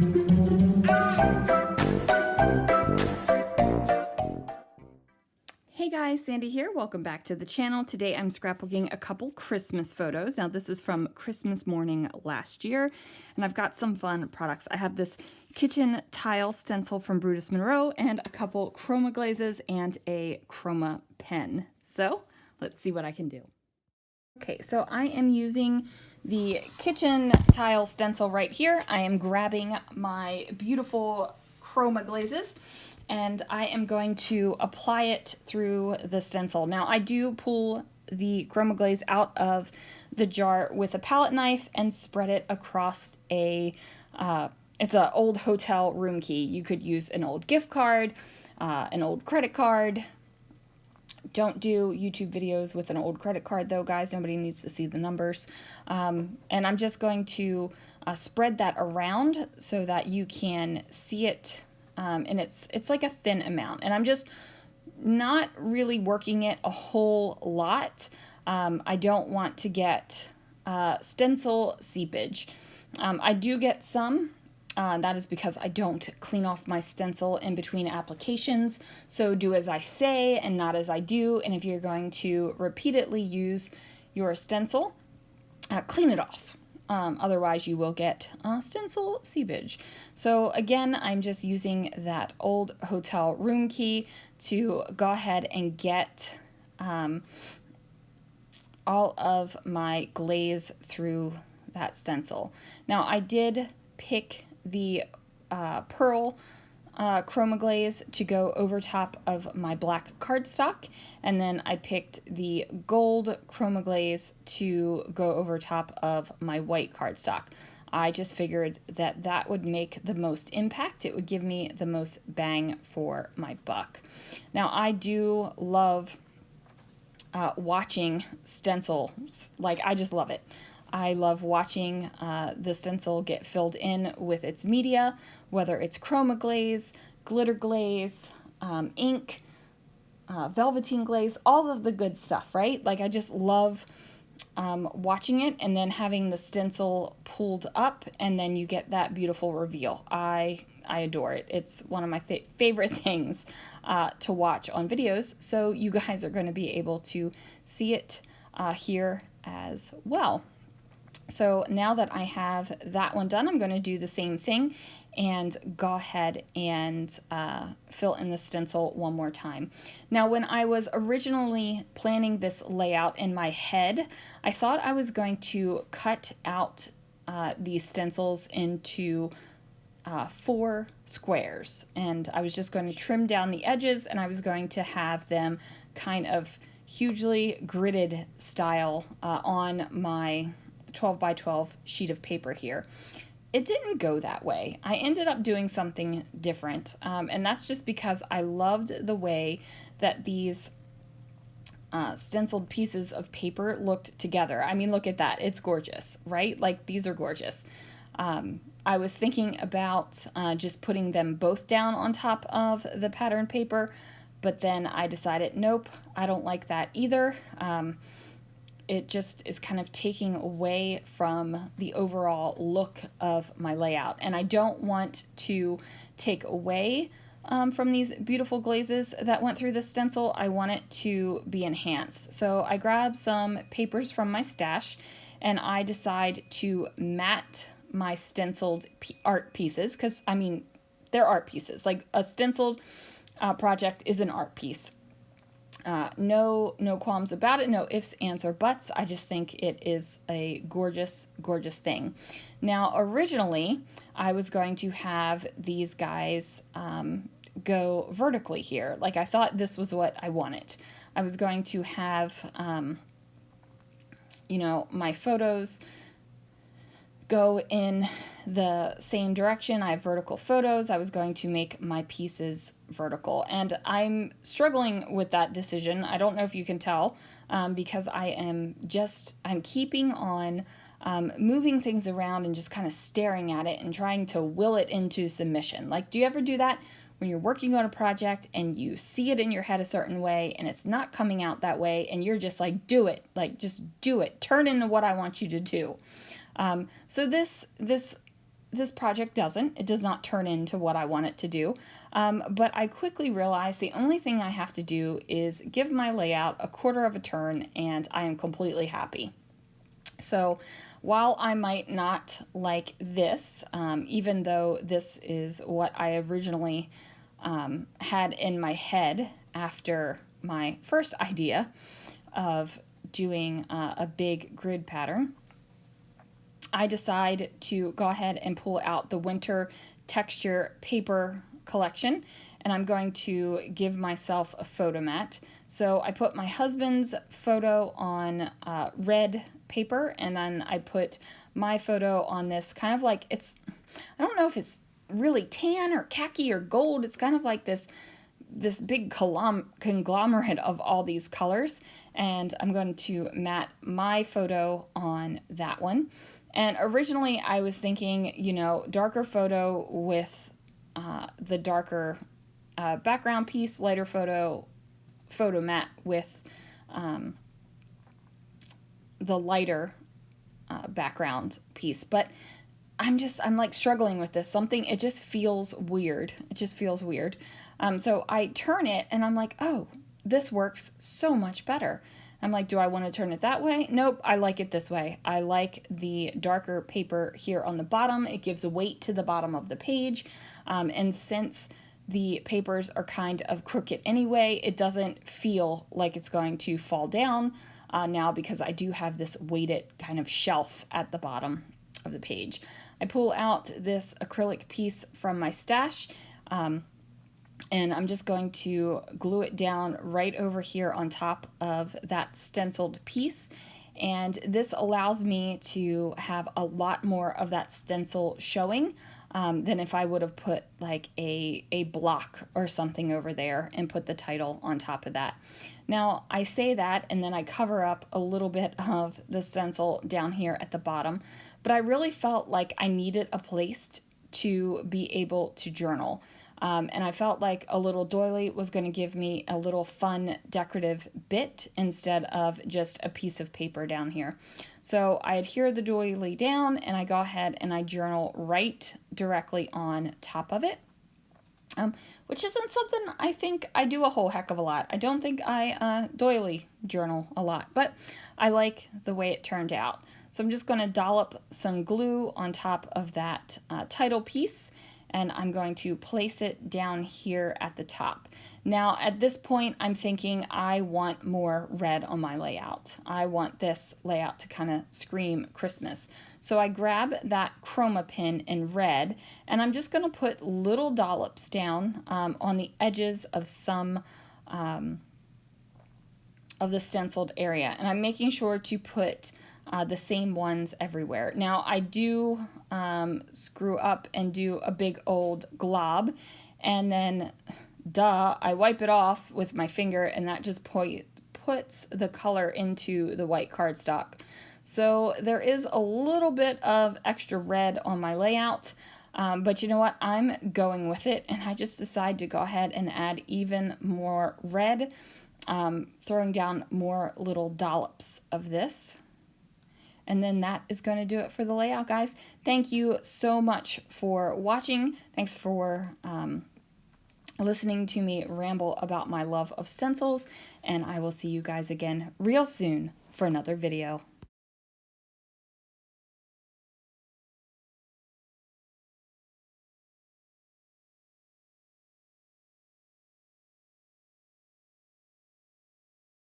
Hey guys, Sandy here. Welcome back to the channel. Today I'm scrapbooking a couple Christmas photos. Now this is from Christmas morning last year, and I've got some fun products. I have this kitchen tile stencil from Brutus Monroe and a couple Chroma Glazes and a Chroma Pen. So let's see what I can do. Okay, so I am using the kitchen tile stencil right here. I am grabbing my beautiful Chroma Glazes and I am going to apply it through the stencil. Now I do pull the Chroma Glaze out of the jar with a palette knife and spread it across it's an old hotel room key. You could use an old gift card, an old credit card. Don't do YouTube videos with an old credit card though, guys. Nobody needs to see the numbers. And I'm just going to spread that around so that you can see it. And it's like a thin amount. And I'm just not really working it a whole lot. I don't want to get stencil seepage. I do get some. That is because I don't clean off my stencil in between applications. So do as I say and not as I do. And if you're going to repeatedly use your stencil, clean it off. Otherwise you will get stencil seepage. So again, I'm just using that old hotel room key to go ahead and get all of my glaze through that stencil. Now I did pick the pearl Chroma Glaze to go over top of my black cardstock, and then I picked the gold Chroma Glaze to go over top of my white cardstock. I just figured that that would make the most impact. It would give me the most bang for my buck. Now I do love watching stencils. Like, I just love it. I love watching the stencil get filled in with its media, whether it's Chroma Glaze, Glitter Glaze, ink, velveteen glaze, all of the good stuff, right? Like, I just love watching it and then having the stencil pulled up and then you get that beautiful reveal. I adore it. It's one of my favorite things to watch on videos, so you guys are going to be able to see it here as well. So now that I have that one done, I'm going to do the same thing and go ahead and fill in the stencil one more time. Now, when I was originally planning this layout in my head, I thought I was going to cut out these stencils into 4 squares, and I was just going to trim down the edges, and I was going to have them kind of hugely gridded style on my 12 by 12 sheet of paper here. It didn't go that way. I ended up doing something different, and that's just because I loved the way that these stenciled pieces of paper looked together. I mean, look at that. It's gorgeous, right? Like, these are gorgeous. I was thinking about just putting them both down on top of the pattern paper, but then I decided, nope, I don't like that either. It just is kind of taking away from the overall look of my layout. And I don't want to take away from these beautiful glazes that went through the stencil. I want it to be enhanced. So I grabbed some papers from my stash and I decide to matte my stenciled art pieces, because I mean, they're art pieces. Like, a stenciled project is an art piece. No qualms about it, no ifs, ands, or buts. I just think it is a gorgeous, gorgeous thing. Now, originally, I was going to have these guys go vertically here. Like, I thought this was what I wanted. I was going to have, you know, my photos go in the same direction. I have vertical photos. I was going to make my pieces vertical, and I'm struggling with that decision. I don't know if you can tell, because I'm keeping on moving things around and just kind of staring at it and trying to will it into submission. Like, do you ever do that when you're working on a project and you see it in your head a certain way and it's not coming out that way, and you're just like, do it, like, just do it, turn into what I want you to do. So this this project doesn't. It does not turn into what I want it to do. But I quickly realized the only thing I have to do is give my layout a quarter of a turn and I am completely happy. So while I might not like this, even though this is what I originally had in my head after my first idea of doing a big grid pattern, I decide to go ahead and pull out the winter texture paper collection, and I'm going to give myself a photo mat. So I put my husband's photo on red paper, and then I put my photo on this kind of like, I don't know if it's really tan or khaki or gold. It's kind of like this big conglomerate of all these colors, and I'm going to mat my photo on that one. And originally I was thinking, you know, darker photo with the darker background piece, lighter photo mat with the lighter background piece. But I'm like struggling with this. It just feels weird. It just feels weird. So I turn it and I'm like, oh, this works so much better. I'm like, do I want to turn it that way? Nope, I like it this way. I like the darker paper here on the bottom. It gives weight to the bottom of the page. And since the papers are kind of crooked anyway, it doesn't feel like it's going to fall down now because I do have this weighted kind of shelf at the bottom of the page. I pull out this acrylic piece from my stash, and I'm just going to glue it down right over here on top of that stenciled piece. And this allows me to have a lot more of that stencil showing than if I would have put like a block or something over there and put the title on top of that. Now I say that and then I cover up a little bit of the stencil down here at the bottom, but I really felt like I needed a place to be able to journal. And I felt like a little doily was going to give me a little fun decorative bit instead of just a piece of paper down here. So I adhere the doily down and I go ahead and I journal right directly on top of it, which isn't something I think I do a whole heck of a lot. I don't think I doily journal a lot, but I like the way it turned out. So I'm just going to dollop some glue on top of that title piece, and I'm going to place it down here at the top. Now at this point I'm thinking I want more red on my layout. I want this layout to kind of scream Christmas. So I grab that Chroma Pen in red and I'm just going to put little dollops down on the edges of some of the stenciled area, and I'm making sure to put the same ones everywhere. Now I do screw up and do a big old glob, and then I wipe it off with my finger, and that just puts the color into the white cardstock. So there is a little bit of extra red on my layout, but you know what, I'm going with it, and I just decide to go ahead and add even more red, throwing down more little dollops of this. And then that is going to do it for the layout, guys. Thank you so much for watching. Thanks for listening to me ramble about my love of stencils. And I will see you guys again real soon for another video.